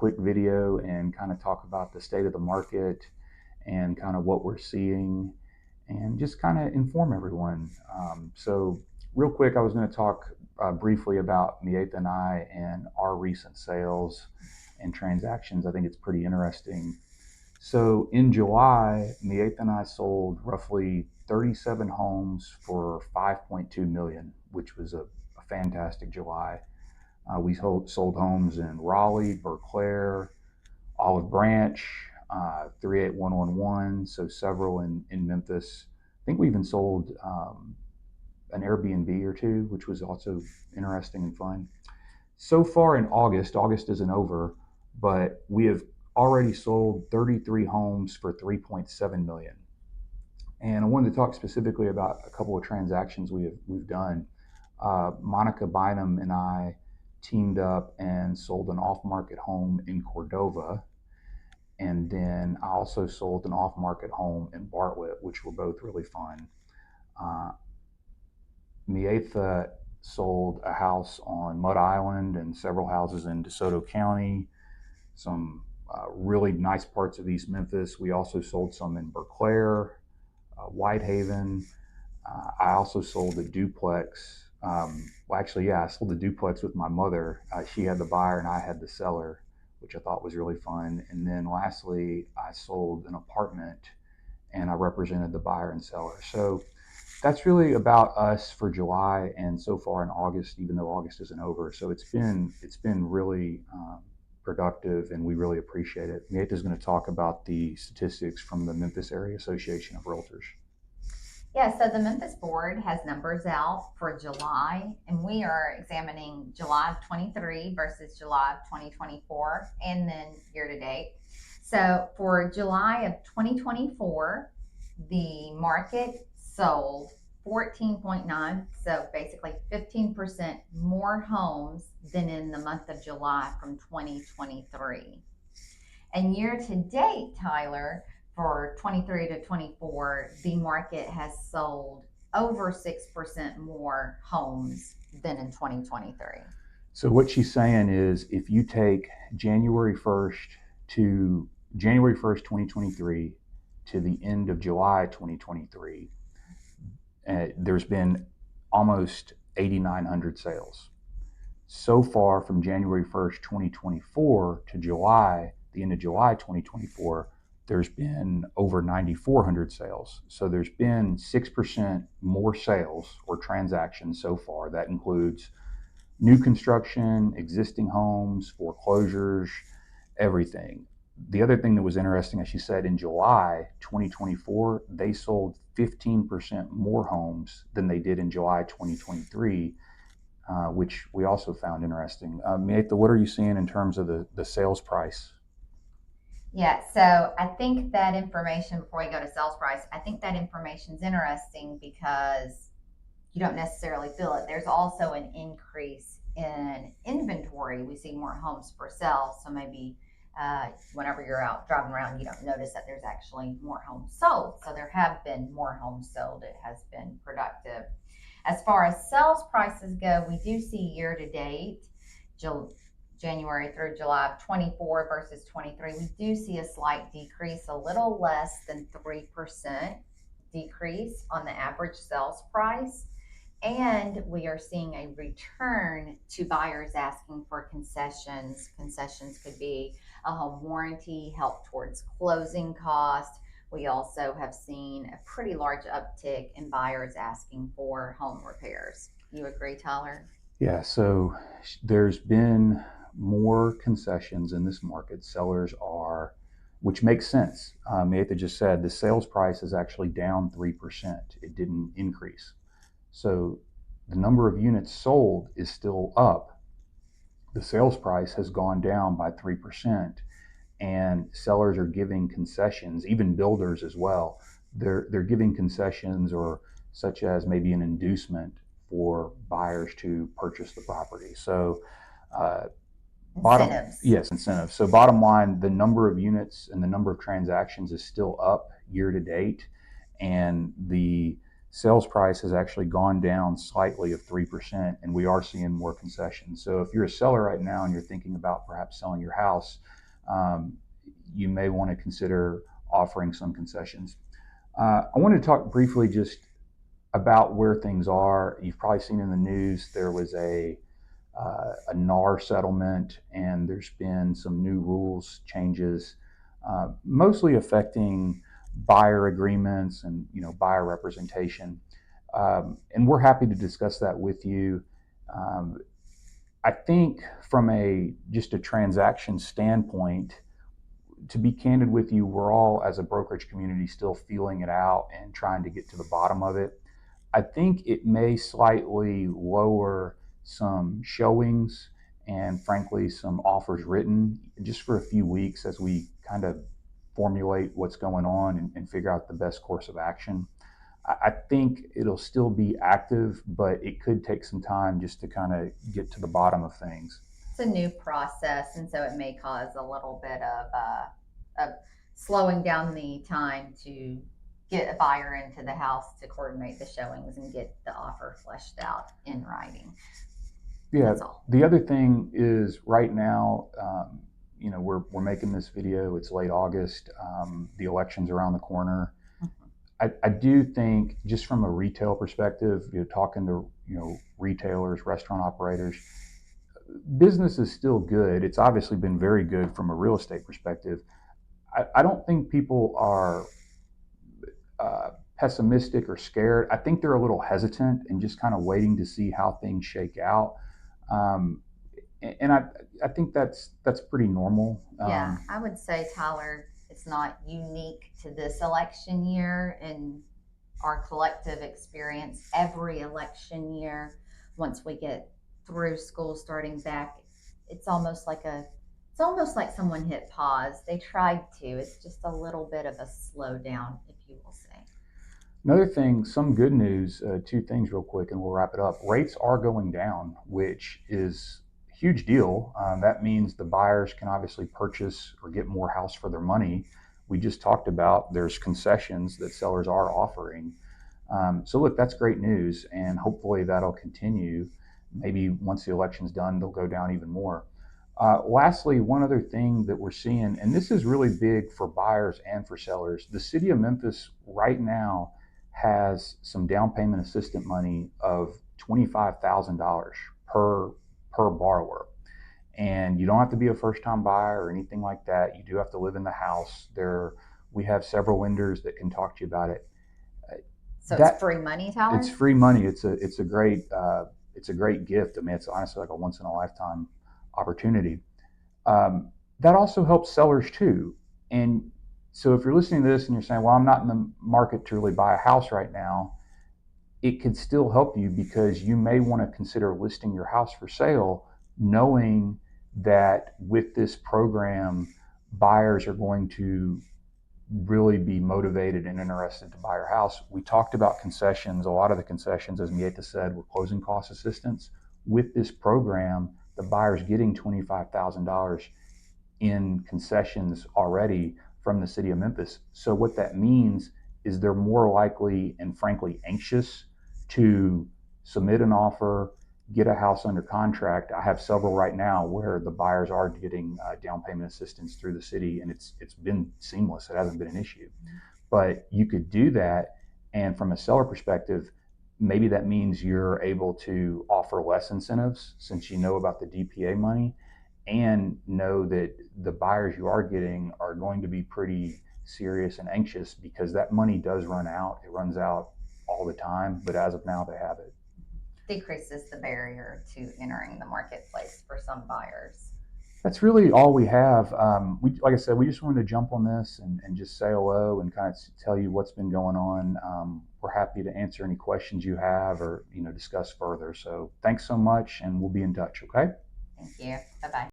quick video and kind of talk about the state of the market and kind of what we're seeing and just kind of inform everyone. So real quick, I was going to talk briefly about Meatha and I and our recent sales and transactions. I think it's pretty interesting. So in July, Meatha and I sold roughly 37 homes for 5.2 million, which was a fantastic July. We sold homes in Raleigh, Berkeley, Olive Branch, 38111, so several in Memphis. I think we even sold an Airbnb or two, which was also interesting and fun. So far in August isn't over, but we have already sold 33 homes for 3.7 million. And I wanted to talk specifically about a couple of transactions we've done. Monica Bynum and I teamed up and sold an off-market home in Cordova. And then I also sold an off-market home in Bartlett, which were both really fun. Meatha sold a house on Mud Island and several houses in DeSoto County, some really nice parts of East Memphis. We also sold some in Berkeley, Whitehaven. I also sold a duplex. I sold a duplex with my mother. She had the buyer and I had the seller, which I thought was really fun. And then lastly, I sold an apartment and I represented the buyer and seller. So that's really about us for July and so far in August, even though August isn't over. So it's been really productive and we really appreciate it. Meatha is going to talk about the statistics from the Memphis Area Association of Realtors. Yeah, so the Memphis board has numbers out for July, and we are examining July of 23 versus July of 2024, and then year to date. So for July of 2024, the market sold 14.9, so basically 15% more homes than in the month of July from 2023. And year to date, Tyler, for 23 to 24, the market has sold over 6% more homes than in 2023. So what she's saying is if you take January 1st, 2023 to the end of July 2023, there's been almost 8,900 sales. So far from January 1st, 2024 to the end of July 2024, there's been over 9,400 sales. So there's been 6% more sales or transactions so far. That includes new construction, existing homes, foreclosures, everything. The other thing that was interesting, as she said, in July 2024, they sold 15% more homes than they did in July 2023, which we also found interesting. Meatha, what are you seeing in terms of the sales price? Yeah, so I think that information, before we go to sales price, I think that information is interesting because you don't necessarily feel it. There's also an increase in inventory. We see more homes for sale, so maybe whenever you're out driving around, you don't notice that there's actually more homes sold. So there have been more homes sold. It has been productive. As far as sales prices go, we do see year to date, January through July of 24 versus 23, we do see a slight decrease, a little less than 3% decrease on the average sales price. And we are seeing a return to buyers asking for concessions. Concessions could be a home warranty, help towards closing costs. We also have seen a pretty large uptick in buyers asking for home repairs. You agree, Tyler? Yeah, so there's been more concessions in this market. Sellers are, which makes sense. Meatha just said the sales price is actually down 3%. It didn't increase. So the number of units sold is still up. The sales price has gone down by 3%, and sellers are giving concessions, even builders as well. They're giving concessions, or such as maybe an inducement for buyers to purchase the property. So Incentives. Yes, incentives. So bottom line, the number of units and the number of transactions is still up year to date, and the sales price has actually gone down slightly of 3%, and we are seeing more concessions. So if you're a seller right now and you're thinking about perhaps selling your house, you may want to consider offering some concessions. I want to talk briefly just about where things are. You've probably seen in the news there was a NAR settlement, and there's been some new rules changes, mostly affecting buyer agreements and buyer representation. And we're happy to discuss that with you. Um, I think from just a transaction standpoint, to be candid with you, we're all as a brokerage community still feeling it out and trying to get to the bottom of it. I think it may slightly lower some showings and frankly some offers written just for a few weeks as we kind of formulate what's going on and figure out the best course of action. I think it'll still be active, but it could take some time just to kind of get to the bottom of things. It's a new process, and so it may cause a little bit of slowing down the time to get a buyer into the house to coordinate the showings and get the offer fleshed out in writing. Yeah. That's all. The other thing is right now, we're making this video. It's late August. The election's around the corner. I do think, just from a retail perspective, talking to retailers, restaurant operators, business is still good. It's obviously been very good from a real estate perspective. I don't think people are pessimistic or scared. I think they're a little hesitant and just kind of waiting to see how things shake out. And I think that's pretty normal. Yeah, I would say, Tyler, it's not unique to this election year. In our collective experience, every election year, once we get through school starting back, it's almost like someone hit pause. They tried to. It's just a little bit of a slowdown, if you will say. Another thing, some good news, two things real quick, and we'll wrap it up. Rates are going down, which is a huge deal. That means the buyers can obviously purchase or get more house for their money. We just talked about there's concessions that sellers are offering. So look, that's great news, and hopefully that'll continue. Maybe once the election's done, they'll go down even more. Lastly, one other thing that we're seeing, and this is really big for buyers and for sellers, the city of Memphis right now has some down payment assistance money of $25,000 per borrower. And you don't have to be a first-time buyer or anything like that. You do have to live in the house. We have several lenders that can talk to you about it. So it's free money, Tyler? It's free money. It's a great gift. I mean, it's honestly like a once in a lifetime opportunity. That also helps sellers too. And so if you're listening to this and you're saying, well, I'm not in the market to really buy a house right now, it could still help you, because you may want to consider listing your house for sale, knowing that with this program, buyers are going to really be motivated and interested to buy your house. We talked about concessions. A lot of the concessions, as Meatha said, were closing cost assistance. With this program, the buyer's getting $25,000 in concessions already from the city of Memphis. So what that means is they're more likely and frankly anxious to submit an offer, get a house under contract. I have several right now where the buyers are getting down payment assistance through the city, and it's been seamless. It hasn't been an issue. But you could do that, and from a seller perspective, maybe that means you're able to offer less incentives since you know about the DPA money, and know that the buyers you are getting are going to be pretty serious and anxious, because that money does run out. It runs out all the time, but as of now, they have it. Decreases the barrier to entering the marketplace for some buyers. That's really all we have. Like I said, we just wanted to jump on this and just say hello and kind of tell you what's been going on. We're happy to answer any questions you have or discuss further. So thanks so much, and we'll be in touch, okay? Thank you. Bye-bye.